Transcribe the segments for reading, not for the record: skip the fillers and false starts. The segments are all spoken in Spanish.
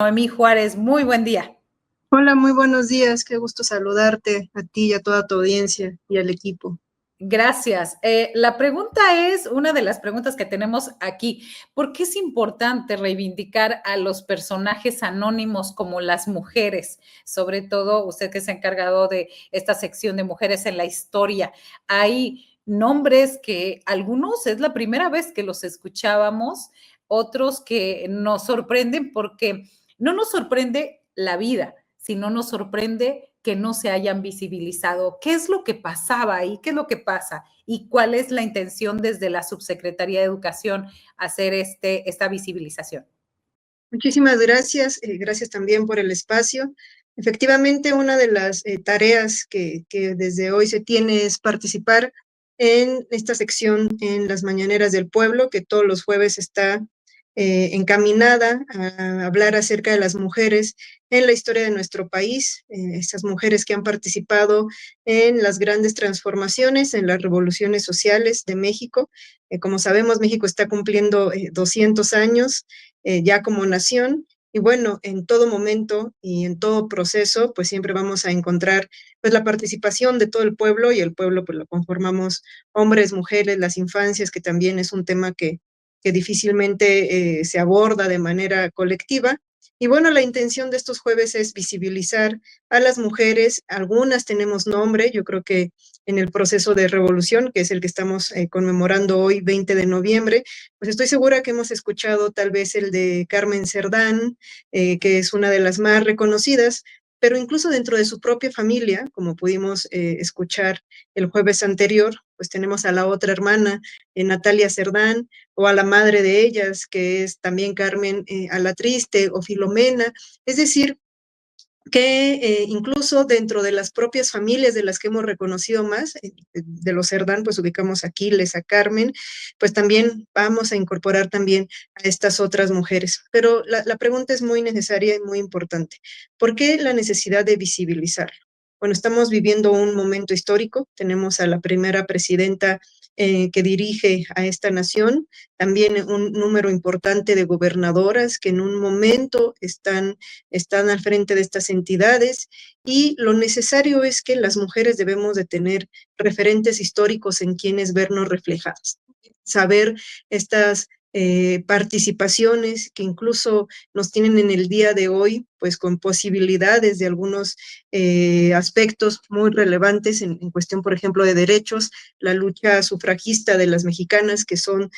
Noemí Juárez, muy buen día. Hola, muy buenos días. Qué gusto saludarte a ti y a toda tu audiencia y al equipo. Gracias. La pregunta es una de las preguntas que tenemos aquí. ¿Por qué es importante reivindicar a los personajes anónimos como las mujeres? Sobre todo usted que se ha encargado de esta sección de mujeres en la historia. Hay nombres que algunos es la primera vez que los escuchábamos, otros que nos sorprenden porque no nos sorprende la vida, sino nos sorprende que no se hayan visibilizado. ¿Qué es lo que pasaba ahí? ¿Qué es lo que pasa? ¿Y cuál es la intención desde la Subsecretaría de Educación hacer esta visibilización? Muchísimas gracias. Gracias también por el espacio. Efectivamente, una de las tareas que desde hoy se tiene es participar en esta sección en las Mañaneras del Pueblo, que todos los jueves está encaminada a hablar acerca de las mujeres en la historia de nuestro país, estas mujeres que han participado en las grandes transformaciones, en las revoluciones sociales de México. Como sabemos, México está cumpliendo 200 años ya como nación. Y bueno, en todo momento y en todo proceso, pues siempre vamos a encontrar pues la participación de todo el pueblo, y el pueblo pues lo conformamos hombres, mujeres, las infancias, que también es un tema que difícilmente se aborda de manera colectiva. Y bueno, la intención de estos jueves es visibilizar a las mujeres. Algunas tenemos nombre, yo creo que en el proceso de revolución, que es el que estamos conmemorando hoy, 20 de noviembre, pues estoy segura que hemos escuchado tal vez el de Carmen Cerdán, que es una de las más reconocidas, pero incluso dentro de su propia familia, como pudimos escuchar el jueves anterior, pues tenemos a la otra hermana, Natalia Cerdán, o a la madre de ellas, que es también Carmen Alatriste, o Filomena. Es decir, que incluso dentro de las propias familias de las que hemos reconocido más, de los Cerdán, pues ubicamos a Aquiles, a Carmen, pues también vamos a incorporar también a estas otras mujeres. Pero la pregunta es muy necesaria y muy importante. ¿Por qué la necesidad de visibilizarlo? Bueno, estamos viviendo un momento histórico, tenemos a la primera presidenta que dirige a esta nación, también un número importante de gobernadoras que en un momento están al frente de estas entidades, y lo necesario es que las mujeres debemos de tener referentes históricos en quienes vernos reflejadas, saber estas participaciones que incluso nos tienen en el día de hoy, pues con posibilidades de algunos aspectos muy relevantes en cuestión, por ejemplo, de derechos, la lucha sufragista de las mexicanas, que son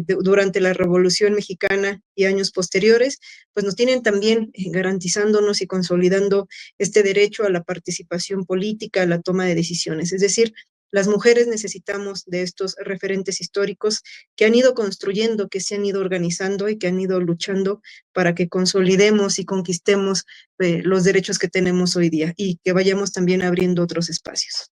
durante la Revolución Mexicana y años posteriores, pues nos tienen también garantizándonos y consolidando este derecho a la participación política, a la toma de decisiones. Es decir, las mujeres necesitamos de estos referentes históricos que han ido construyendo, que se han ido organizando y que han ido luchando para que consolidemos y conquistemos los derechos que tenemos hoy día, y que vayamos también abriendo otros espacios.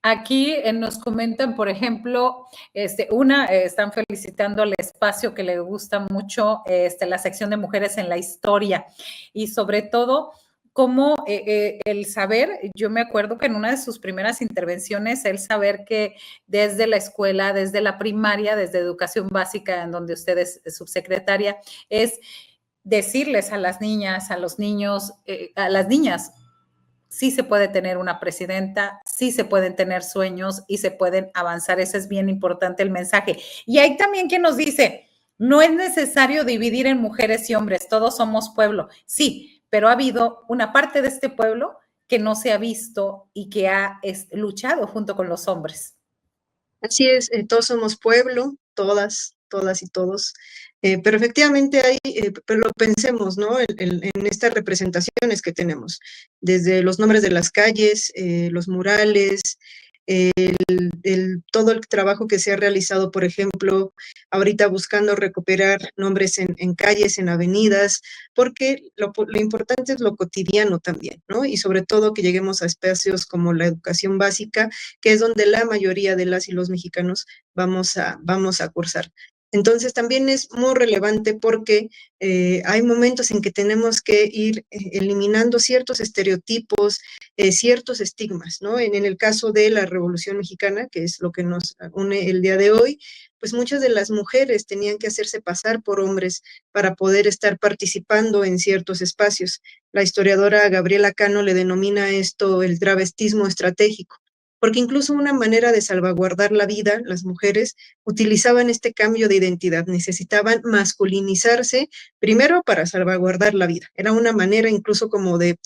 Aquí nos comentan, por ejemplo, están felicitando el espacio que le gusta mucho, la sección de mujeres en la historia, y sobre todo como el saber, yo me acuerdo que en una de sus primeras intervenciones, el saber que desde la escuela, desde la primaria, desde educación básica, en donde usted es subsecretaria, es decirles a las niñas, a los niños, a las niñas, sí se puede tener una presidenta, sí se pueden tener sueños y se pueden avanzar. Ese es bien importante el mensaje. Y hay también quien nos dice, no es necesario dividir en mujeres y hombres, todos somos pueblo. Sí, pero ha habido una parte de este pueblo que no se ha visto y que ha luchado junto con los hombres. Así es, todos somos pueblo, todas y todos, pero efectivamente hay, pero lo pensemos, ¿no? En estas representaciones que tenemos, desde los nombres de las calles, los murales, todo el trabajo que se ha realizado, por ejemplo, ahorita buscando recuperar nombres en calles, en avenidas, porque lo importante es lo cotidiano también, ¿no? Y sobre todo que lleguemos a espacios como la educación básica, que es donde la mayoría de las y los mexicanos vamos a cursar. Entonces también es muy relevante porque hay momentos en que tenemos que ir eliminando ciertos estereotipos, ciertos estigmas, ¿no? En el caso de la Revolución Mexicana, que es lo que nos une el día de hoy, pues muchas de las mujeres tenían que hacerse pasar por hombres para poder estar participando en ciertos espacios. La historiadora Gabriela Cano le denomina esto el travestismo estratégico, porque incluso una manera de salvaguardar la vida, las mujeres utilizaban este cambio de identidad, necesitaban masculinizarse primero para salvaguardar la vida. Era una manera incluso como de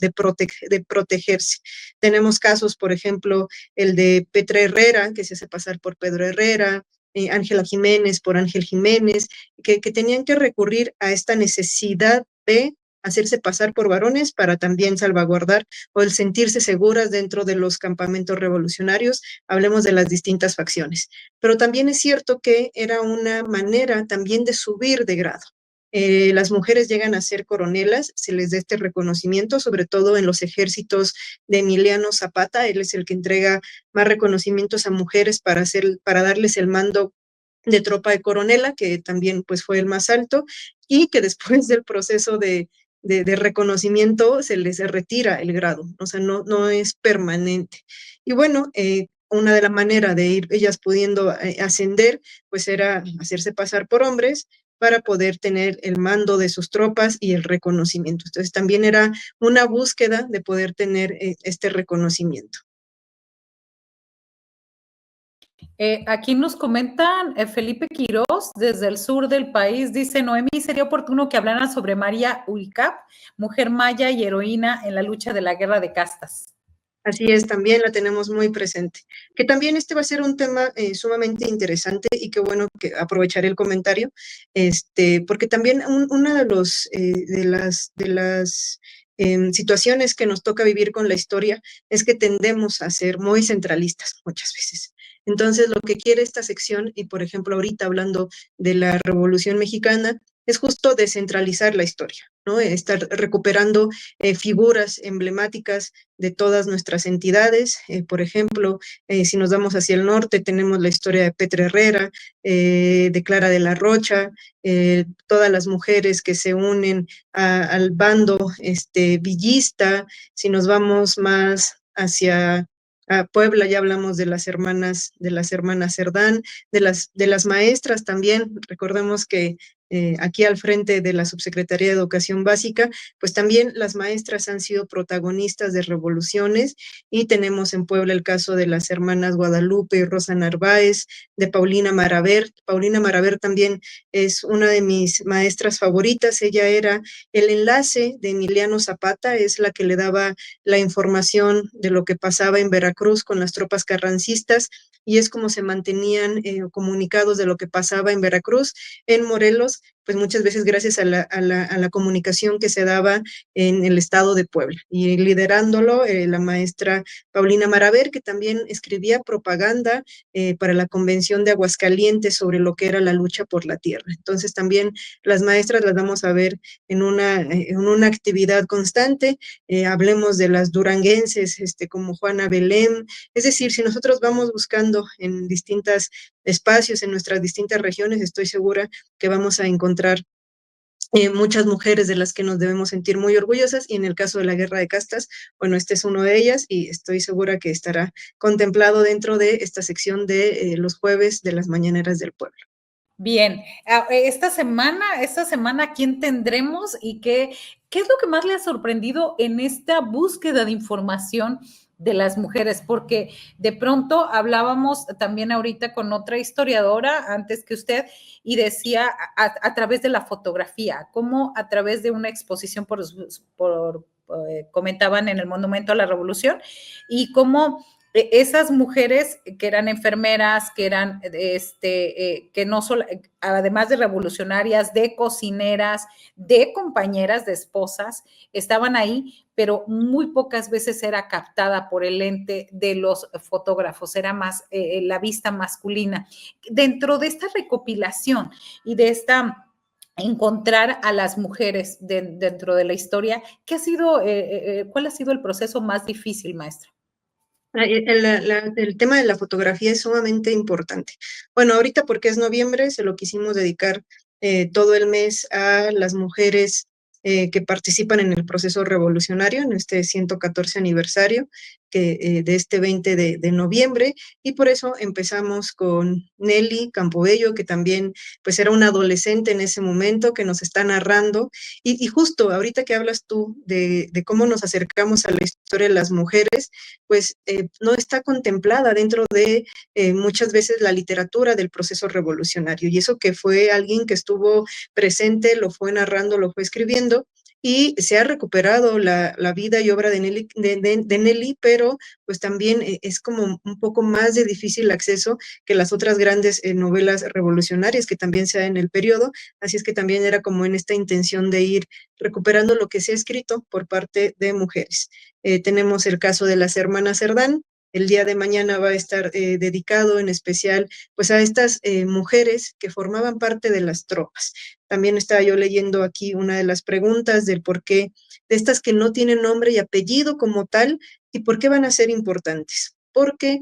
protegerse. Tenemos casos, por ejemplo, el de Petra Herrera, que se hace pasar por Pedro Herrera, Ángela Jiménez por Ángel Jiménez, que tenían que recurrir a esta necesidad de hacerse pasar por varones para también salvaguardar o el sentirse seguras dentro de los campamentos revolucionarios, hablemos de las distintas facciones. Pero también es cierto que era una manera también de subir de grado. Las mujeres llegan a ser coronelas, se les da este reconocimiento, sobre todo en los ejércitos de Emiliano Zapata. Él es el que entrega más reconocimientos a mujeres para darles el mando de tropa de coronela, que también pues fue el más alto, y que después del proceso de reconocimiento se les retira el grado, o sea, no es permanente. Y bueno, una de las maneras de ir ellas pudiendo ascender, pues era hacerse pasar por hombres para poder tener el mando de sus tropas y el reconocimiento. Entonces también era una búsqueda de poder tener este reconocimiento. Aquí nos comentan Felipe Quirós, desde el sur del país, dice: Noemí, sería oportuno que hablaran sobre María Ulcap, mujer maya y heroína en la lucha de la guerra de castas. Así es, también la tenemos muy presente. Que también este va a ser un tema sumamente interesante y qué bueno que aprovecharé el comentario, porque también una de las situaciones que nos toca vivir con la historia es que tendemos a ser muy centralistas muchas veces. Entonces, lo que quiere esta sección, y por ejemplo ahorita hablando de la Revolución Mexicana, es justo descentralizar la historia, ¿no? Estar recuperando figuras emblemáticas de todas nuestras entidades. Por ejemplo, si nos vamos hacia el norte, tenemos la historia de Petra Herrera, de Clara de la Rocha, todas las mujeres que se unen al bando villista. Si nos vamos más hacia Puebla, ya hablamos de las hermanas Cerdán, de las maestras también. Recordemos que aquí al frente de la Subsecretaría de Educación Básica, pues también las maestras han sido protagonistas de revoluciones, y tenemos en Puebla el caso de las hermanas Guadalupe y Rosa Narváez, de Paulina Maraver. Paulina Maraver también es una de mis maestras favoritas. Ella era el enlace de Emiliano Zapata, es la que le daba la información de lo que pasaba en Veracruz con las tropas carrancistas, y es como se mantenían comunicados de lo que pasaba en Veracruz. En Morelos, pues muchas veces gracias a la comunicación que se daba en el estado de Puebla, y liderándolo la maestra Paulina Maraver, que también escribía propaganda para la Convención de Aguascalientes sobre lo que era la lucha por la tierra. Entonces también las maestras las vamos a ver en una actividad constante. Hablemos de las duranguenses, como Juana Belén. Es decir, si nosotros vamos buscando en distintos espacios, en nuestras distintas regiones, estoy segura que vamos a encontrar muchas mujeres de las que nos debemos sentir muy orgullosas, y en el caso de la guerra de castas, bueno, este es uno de ellas, y estoy segura que estará contemplado dentro de esta sección de los jueves de las mañaneras del pueblo. Bien, esta semana, ¿quién tendremos y qué es lo que más le ha sorprendido en esta búsqueda de información de las mujeres? Porque de pronto hablábamos también ahorita con otra historiadora antes que usted, y decía a través de la fotografía, cómo a través de una exposición comentaban en el Monumento a la Revolución, y cómo esas mujeres que eran enfermeras, que eran, que no solo, además de revolucionarias, de cocineras, de compañeras, de esposas, estaban ahí, pero muy pocas veces era captada por el lente de los fotógrafos, era más la vista masculina. Dentro de esta recopilación y de esta encontrar a las mujeres dentro de la historia, ¿cuál ha sido el proceso más difícil, maestra? El tema de la fotografía es sumamente importante. Bueno, ahorita porque es noviembre, se lo quisimos dedicar todo el mes a las mujeres que participan en el proceso revolucionario, en este 114 aniversario. de este 20 de noviembre, y por eso empezamos con Nelly Campobello, que también pues era una adolescente en ese momento, que nos está narrando, y justo ahorita que hablas tú de cómo nos acercamos a la historia de las mujeres, pues no está contemplada dentro de muchas veces la literatura del proceso revolucionario, y eso que fue alguien que estuvo presente, lo fue narrando, lo fue escribiendo, y se ha recuperado la vida y obra de Nelly, pero pues también es como un poco más de difícil acceso que las otras grandes novelas revolucionarias que también se da en el periodo, así es que también era como en esta intención de ir recuperando lo que se ha escrito por parte de mujeres. Tenemos el caso de las hermanas Cerdán. El día de mañana va a estar dedicado en especial pues a estas mujeres que formaban parte de las tropas. También estaba yo leyendo aquí una de las preguntas del por qué, de estas que no tienen nombre y apellido como tal, y por qué van a ser importantes. Porque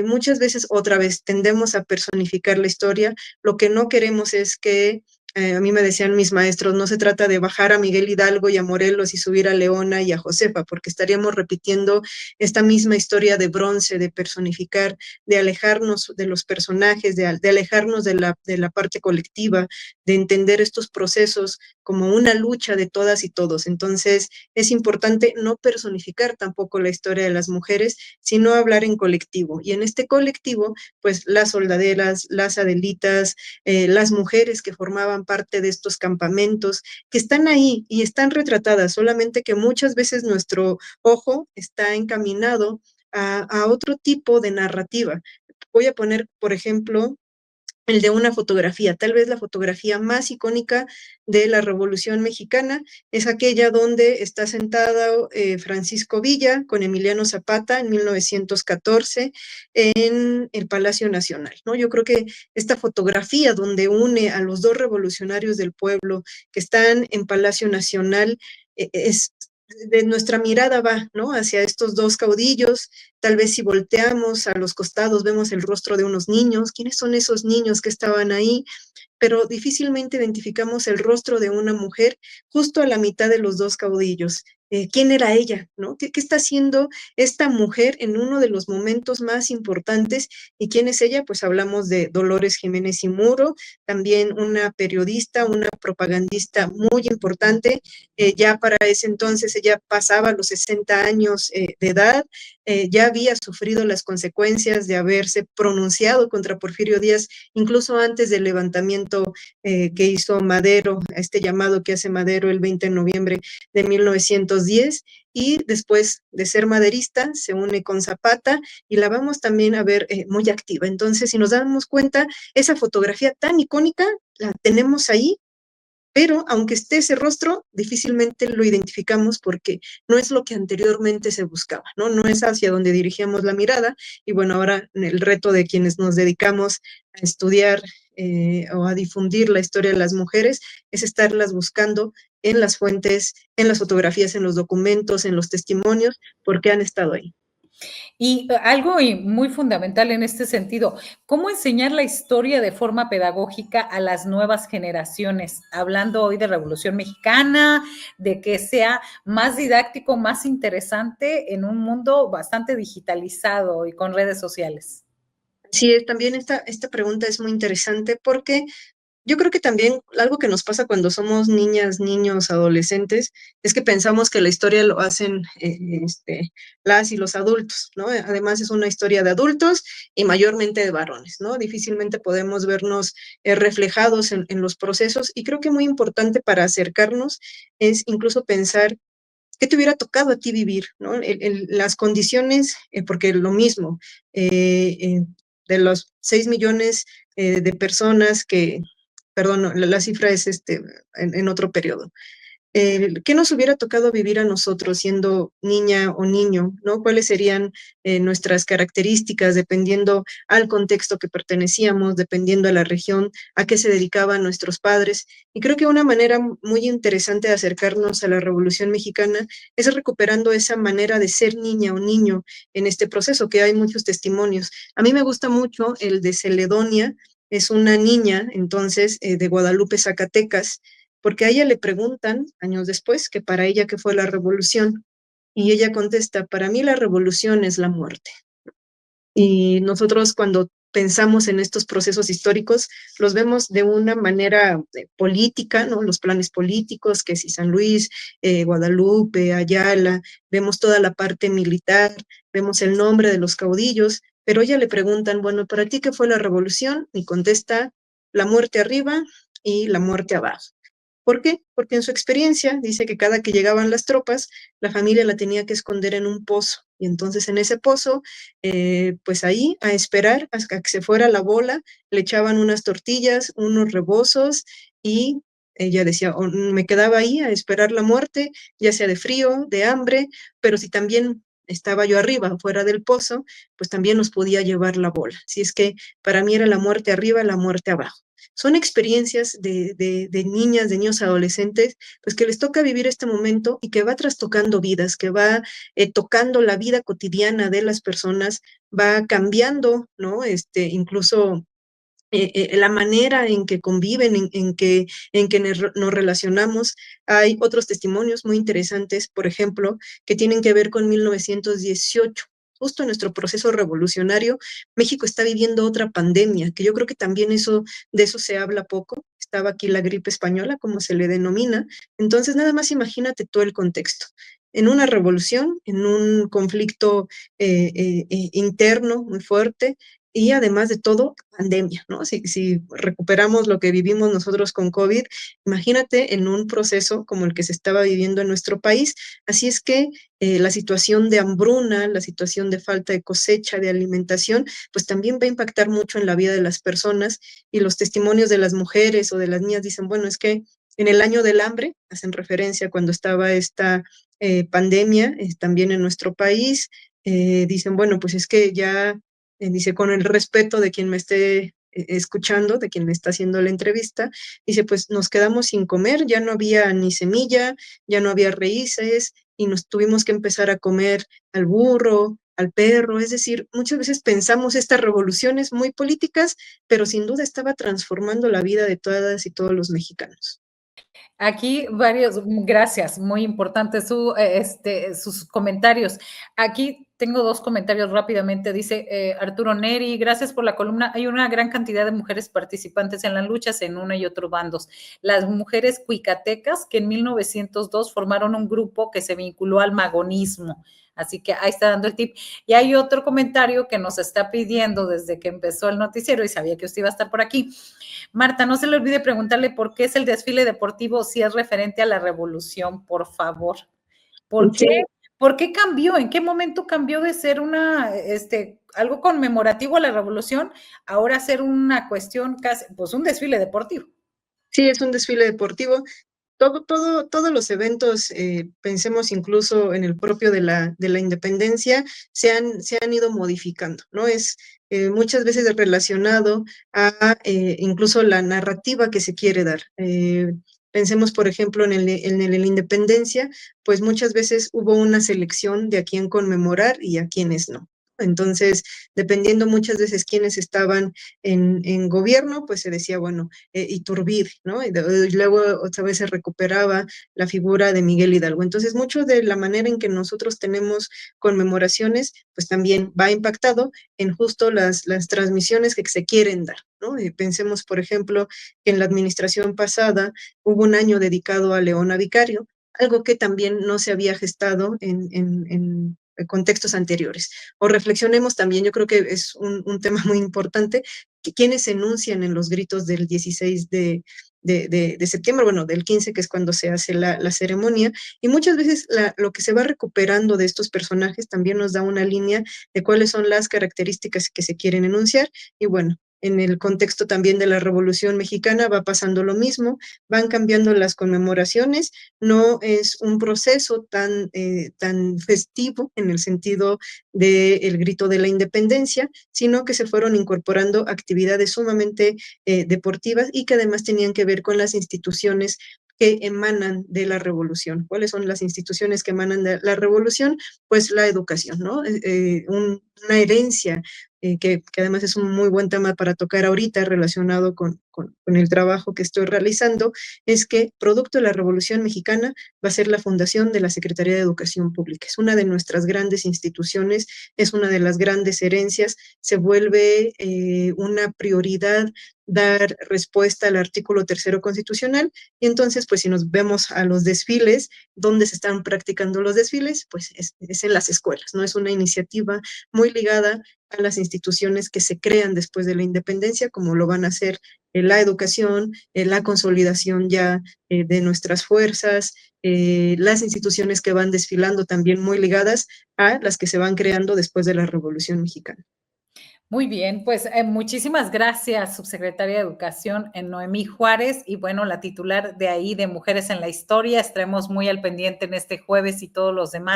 muchas veces, otra vez, tendemos a personificar la historia. Lo que no queremos es que a mí me decían mis maestros, no se trata de bajar a Miguel Hidalgo y a Morelos y subir a Leona y a Josefa, porque estaríamos repitiendo esta misma historia de bronce, de personificar, de alejarnos de los personajes, de alejarnos de la parte colectiva, de entender estos procesos como una lucha de todas y todos. Entonces, es importante no personificar tampoco la historia de las mujeres, sino hablar en colectivo. Y en este colectivo, pues las soldaderas, las adelitas, las mujeres que formaban parte de estos campamentos, que están ahí y están retratadas, solamente que muchas veces nuestro ojo está encaminado a otro tipo de narrativa. Voy a poner, por ejemplo, el de una fotografía. Tal vez la fotografía más icónica de la Revolución Mexicana es aquella donde está sentado Francisco Villa con Emiliano Zapata en 1914 en el Palacio Nacional, ¿no? Yo creo que esta fotografía donde une a los dos revolucionarios del pueblo que están en Palacio Nacional es de nuestra mirada va, ¿no? Hacia estos dos caudillos. Tal vez si volteamos a los costados vemos el rostro de unos niños. ¿Quiénes son esos niños que estaban ahí? Pero difícilmente identificamos el rostro de una mujer justo a la mitad de los dos caudillos. ¿Quién era ella? ¿No? ¿Qué está haciendo esta mujer en uno de los momentos más importantes? ¿Y quién es ella? Pues hablamos de Dolores Jiménez y Muro, también una periodista, una propagandista muy importante. Ya para ese entonces ella pasaba los 60 años de edad, ya había sufrido las consecuencias de haberse pronunciado contra Porfirio Díaz, incluso antes del levantamiento que hizo Madero, a este llamado que hace Madero el 20 de noviembre de 1910, y después de ser maderista se une con Zapata y la vamos también a ver muy activa. Entonces, si nos damos cuenta, esa fotografía tan icónica la tenemos ahí, pero aunque esté ese rostro, difícilmente lo identificamos porque no es lo que anteriormente se buscaba, ¿no? No es hacia donde dirigíamos la mirada, y bueno, ahora el reto de quienes nos dedicamos a estudiar o a difundir la historia de las mujeres es estarlas buscando en las fuentes, en las fotografías, en los documentos, en los testimonios, porque han estado ahí. Y algo muy fundamental en este sentido, ¿cómo enseñar la historia de forma pedagógica a las nuevas generaciones? Hablando hoy de Revolución Mexicana, de que sea más didáctico, más interesante en un mundo bastante digitalizado y con redes sociales. Sí, también esta pregunta es muy interesante porque yo creo que también algo que nos pasa cuando somos niñas, niños, adolescentes, es que pensamos que la historia lo hacen las y los adultos, ¿no? Además es una historia de adultos y mayormente de varones, ¿no? Difícilmente podemos vernos reflejados en los procesos, y creo que muy importante para acercarnos es incluso pensar qué te hubiera tocado a ti vivir, ¿no? Las condiciones, porque lo mismo, de los 6 millones de personas que, perdón, no, la cifra es en otro periodo. ¿Qué nos hubiera tocado vivir a nosotros siendo niña o niño? ¿No? ¿Cuáles serían nuestras características dependiendo al contexto que pertenecíamos, dependiendo a la región, a qué se dedicaban nuestros padres? Y creo que una manera muy interesante de acercarnos a la Revolución Mexicana es recuperando esa manera de ser niña o niño en este proceso, que hay muchos testimonios. A mí me gusta mucho el de Celedonia, es una niña entonces de Guadalupe, Zacatecas, porque a ella le preguntan, años después, que para ella qué fue la revolución. y ella contesta, para mí la revolución es la muerte. Y nosotros cuando pensamos en estos procesos históricos, los vemos de una manera política, ¿no? Los planes políticos, que si San Luis, Guadalupe, Ayala, vemos toda la parte militar, vemos el nombre de los caudillos, pero ella le preguntan, bueno, ¿para ti qué fue la revolución? Y contesta, la muerte arriba y la muerte abajo. ¿Por qué? Porque en su experiencia dice que cada que llegaban las tropas, la familia la tenía que esconder en un pozo. Y entonces en ese pozo, pues ahí a esperar hasta que se fuera la bola, le echaban unas tortillas, unos rebozos y ella decía, "Oh, me quedaba ahí a esperar la muerte, ya sea de frío, de hambre, pero si también estaba yo arriba, fuera del pozo, pues también nos podía llevar la bola. Así es que para mí era la muerte arriba, la muerte abajo. Son experiencias de niñas, de niños adolescentes, pues que les toca vivir este momento y que va trastocando vidas, que va tocando la vida cotidiana de las personas, va cambiando, ¿no? Incluso la manera en que conviven, en que nos relacionamos. Hay otros testimonios muy interesantes, por ejemplo, que tienen que ver con 1918. Justo en nuestro proceso revolucionario, México está viviendo otra pandemia, que yo creo que también de eso se habla poco. Estaba aquí la gripe española, como se le denomina. Entonces, nada más imagínate todo el contexto. En una revolución, en un conflicto interno muy fuerte, y además de todo, pandemia, ¿no? Si recuperamos lo que vivimos nosotros con COVID, imagínate en un proceso como el que se estaba viviendo en nuestro país. Así es que la situación de hambruna, la situación de falta de cosecha, de alimentación, pues también va a impactar mucho en la vida de las personas, y los testimonios de las mujeres o de las niñas dicen, bueno, es que en el año del hambre, hacen referencia cuando estaba esta pandemia también en nuestro país, dicen, bueno, pues es que ya dice, con el respeto de quien me esté escuchando, de quien me está haciendo la entrevista, dice, pues nos quedamos sin comer, ya no había ni semilla, ya no había raíces, y nos tuvimos que empezar a comer al burro, al perro. Es decir, muchas veces pensamos estas revoluciones muy políticas, pero sin duda estaba transformando la vida de todas y todos los mexicanos. Aquí varios, gracias, muy importante sus comentarios. Aquí tengo dos comentarios rápidamente. Dice Arturo Neri, gracias por la columna. Hay una gran cantidad de mujeres participantes en las luchas en uno y otro bandos. Las mujeres cuicatecas que en 1902 formaron un grupo que se vinculó al magonismo. Así que ahí está dando el tip. Y hay otro comentario que nos está pidiendo desde que empezó el noticiero y sabía que usted iba a estar por aquí. Marta, no se le olvide preguntarle por qué es el desfile deportivo, si es referente a la revolución, por favor. ¿Por qué? Sí. ¿Por qué cambió? ¿En qué momento cambió de ser algo conmemorativo a la revolución, ahora ser una cuestión casi, pues un desfile deportivo? Sí, es un desfile deportivo. Todos los eventos, pensemos incluso en el propio de la independencia, se han ido modificando, ¿no? Es muchas veces relacionado a incluso la narrativa que se quiere dar. Pensemos, por ejemplo, en la independencia, pues muchas veces hubo una selección de a quién conmemorar y a quiénes no. Entonces, dependiendo muchas veces quiénes estaban en gobierno, pues se decía, bueno, Iturbide, ¿no? Y luego otra vez se recuperaba la figura de Miguel Hidalgo. Entonces, mucho de la manera en que nosotros tenemos conmemoraciones, pues también va impactado en justo las transmisiones que se quieren dar, ¿no? Pensemos, por ejemplo, que en la administración pasada hubo un año dedicado a Leona Vicario, algo que también no se había gestado en contextos anteriores. O reflexionemos también, yo creo que es un tema muy importante, quienes se enuncian en los gritos del 16 de septiembre, bueno, del 15, que es cuando se hace la ceremonia, y muchas veces lo que se va recuperando de estos personajes también nos da una línea de cuáles son las características que se quieren enunciar, y bueno, en el contexto también de la Revolución Mexicana va pasando lo mismo, van cambiando las conmemoraciones, no es un proceso tan festivo en el sentido del grito de la independencia, sino que se fueron incorporando actividades sumamente deportivas y que además tenían que ver con las instituciones que emanan de la revolución. ¿Cuáles son las instituciones que emanan de la revolución? Pues la educación, ¿no? Una herencia que además es un muy buen tema para tocar ahorita relacionado con el trabajo que estoy realizando, es que producto de la Revolución Mexicana va a ser la fundación de la Secretaría de Educación Pública. Es una de nuestras grandes instituciones, es una de las grandes herencias, se vuelve una prioridad dar respuesta al artículo 3º constitucional, y entonces, pues si nos vemos a los desfiles, ¿dónde se están practicando los desfiles? Pues es en las escuelas, ¿no? Es una iniciativa muy ligada a las instituciones que se crean después de la independencia, como lo van a hacer la educación, la consolidación ya de nuestras fuerzas, las instituciones que van desfilando también muy ligadas a las que se van creando después de la Revolución Mexicana. Muy bien, pues muchísimas gracias, subsecretaria de Educación, Noemí Juárez, y bueno, la titular de ahí de Mujeres en la Historia. Estaremos muy al pendiente en este jueves y todos los demás.